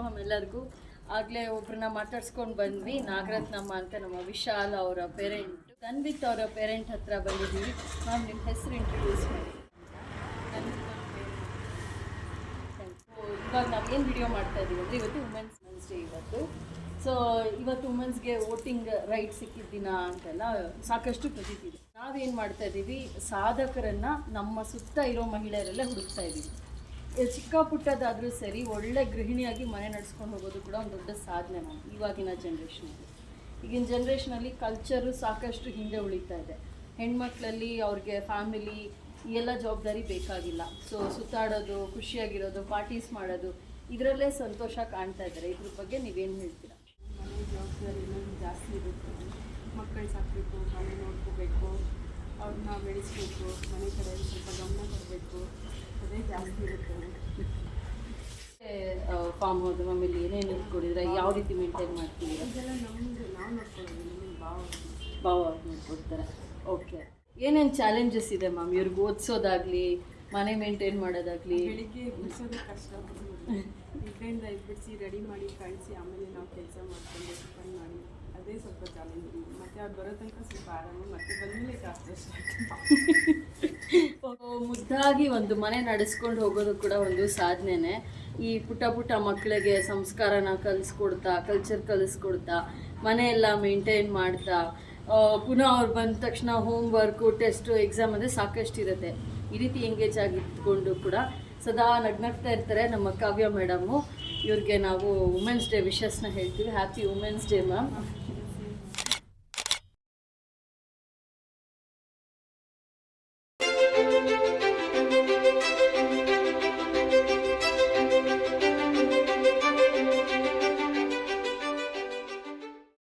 ಶುಭೋಹಂ ಎಲ್ಲರಿಗೂ. ಆಗಲೇ ಒಬ್ಬರನ್ನ ಮಾತಾಡ್ಸ್ಕೊಂಡು ಬಂದ್ವಿ, ನಾಗರತ್ನಮ್ಮ ಅಂತ, ನಮ್ಮ ವಿಶಾಲ್ ಅವರ ಪೇರೆಂಟ್, ತನ್ವಿತ್ ಅವರ ಪೇರೆಂಟ್ ಹತ್ರ ಬಂದಿದ್ದೀವಿ. ಮ್ಯಾಮ್ ನಿಮ್ಮ ಹೆಸರು ಇಂಟ್ರೊಡ್ಯೂಸ್ ಮಾಡಿ. ಇವಾಗ ನಾವೇನು ವಿಡಿಯೋ ಮಾಡ್ತಾ ಇದ್ದೀವಿ ಅಂದರೆ ಇವತ್ತು ವುಮೆನ್ಸ್ ಡೇ ಇವತ್ತು. ಸೊ ಇವತ್ತು ವುಮೆನ್ಸ್ಗೆ ವೋಟಿಂಗ್ ರೈಟ್ ಸಿಕ್ಕಿದ ದಿನ ಅಂತೆಲ್ಲ ಸಾಕಷ್ಟು ಪ್ರತೀತಿದೆ. ನಾವೇನು ಮಾಡ್ತಾ ಇದ್ದೀವಿ, ಸಾಧಕರನ್ನು ನಮ್ಮ ಸುತ್ತ ಇರೋ ಮಹಿಳೆಯರೆಲ್ಲ ಹುಡುಕ್ತಾ ಇದ್ದೀವಿ. ಚಿಕ್ಕ ಪುಟ್ಟದಾದರೂ ಸರಿ, ಒಳ್ಳೆ ಗೃಹಿಣಿಯಾಗಿ ಮನೆ ನಡೆಸ್ಕೊಂಡು ಹೋಗೋದು ಕೂಡ ಒಂದು ದೊಡ್ಡ ಸಾಧನೆ ಮ್ಯಾಮ್ ಇವಾಗಿನ ಜನ್ರೇಷನಲ್ಲಿ. ಈಗಿನ ಜನ್ರೇಷನಲ್ಲಿ ಕಲ್ಚರು ಸಾಕಷ್ಟು ಹಿಂದೆ ಉಳಿತಾ ಇದೆ. ಹೆಣ್ಮಕ್ಳಲ್ಲಿ ಅವ್ರಿಗೆ ಫ್ಯಾಮಿಲಿ ಈ ಎಲ್ಲ ಜವಾಬ್ದಾರಿ ಬೇಕಾಗಿಲ್ಲ. ಸೊ ಸುತ್ತಾಡೋದು, ಖುಷಿಯಾಗಿರೋದು, ಪಾರ್ಟೀಸ್ ಮಾಡೋದು, ಇದರಲ್ಲೇ ಸಂತೋಷ ಕಾಣ್ತಾ ಇದ್ದಾರೆ. ಇದ್ರ ಬಗ್ಗೆ ನೀವೇನು ಹೇಳ್ತೀರಾ? ಮನೆ ಜವಾಬ್ದಾರಿ ಇನ್ನೊಂದು ಜಾಸ್ತಿ ಇರುತ್ತೆ. ಮಕ್ಕಳು ಸಾಕಬೇಕು, ಮನೆ ನೋಡ್ಕೋಬೇಕು, ಅವ್ರನ್ನ ಬೆಳೆಸಬೇಕು, ಮನೆ ಕಡೆ ಸ್ವಲ್ಪ ಗಮನ ಕೊಡಬೇಕು, ಅದೇ ಜಾಸ್ತಿ ಇರುತ್ತೆ. ಫಾರ್ಮ್ ಹೌಸ್ ಮಮ್ಮಲ್ಲಿ ಏನೇನು ಇಟ್ಕೊಂಡಿದ್ರೆ ಯಾವ ರೀತಿ ಮೇಂಟೈನ್ ಮಾಡ್ತೀವಿ? ಇದೆಲ್ಲ ನಮ್ಮದು ನಾವು ನೋಡ್ಕೊಳ್ಳೋದು, ನಮ್ಮ ಭಾವ ನೋಡ್ಕೊಡ್ತಾರೆ. ಓಕೆ, ಏನೇನು ಚಾಲೆಂಜಸ್ ಇದೆ ಮ್ಯಾಮ್ ಇವ್ರಿಗೆ ಓದಿಸೋದಾಗಲಿ, ಮನೆ ಮೇಂಟೈನ್ ಮಾಡೋದಾಗಲಿ? ಬೆಳಿಗ್ಗೆ ಬಿಡಿಸೋದೇ ಕಷ್ಟ. ಇಬ್ಬರಿಂದ ಬಿಡಿಸಿ ರೆಡಿ ಮಾಡಿ ಕಳಿಸಿ ಆಮೇಲೆ ನಾವು ಕೆಲಸ ಮಾಡ್ಕೊಂಡು ಟಿಫನ್ ಮಾಡಿ, ಅದೇ ಸ್ವಲ್ಪ ಚಾಲೆಂಜ್. ಮತ್ತು ಅವ್ರು ಬರೋ ತನಕ ಸ್ವಲ್ಪ ಆರಾಮ, ಮತ್ತು ಬಂದಮೇಲೆ ಕಷ್ಟ. ಮುದ್ದಾಗಿ ಒಂದು ಮನೆ ನಡೆಸ್ಕೊಂಡು ಹೋಗೋದು ಕೂಡ ಒಂದು ಸಾಧನೆನೇ. ಈ ಪುಟ್ಟ ಪುಟ್ಟ ಮಕ್ಕಳಿಗೆ ಸಂಸ್ಕಾರನ ಕಲಿಸ್ಕೊಡ್ತಾ, ಕಲ್ಚರ್ ಕಲಿಸ್ಕೊಡ್ತಾ, ಮನೆಯೆಲ್ಲ ಮೇಂಟೈನ್ ಮಾಡ್ತಾ, ಪುನಃ ಅವ್ರು ಬಂದ ತಕ್ಷಣ ಹೋಮ್ ವರ್ಕು, ಟೆಸ್ಟು, ಎಕ್ಸಾಮ್ ಅಂದರೆ ಸಾಕಷ್ಟು ಇರುತ್ತೆ. ಈ ರೀತಿ ಎಂಗೇಜ್ ಆಗಿದ್ಕೊಂಡು ಕೂಡ ಸದಾ ನಗ್ನಗ್ತಾ ಇರ್ತಾರೆ ನಮ್ಮ ಕಾವ್ಯ ಮೇಡಮು. ಇವ್ರಿಗೆ ನಾವು ವುಮೆನ್ಸ್ ಡೇ ವಿಶಸ್ನ ಹೇಳ್ತೀವಿ. Happy women's day ma'am.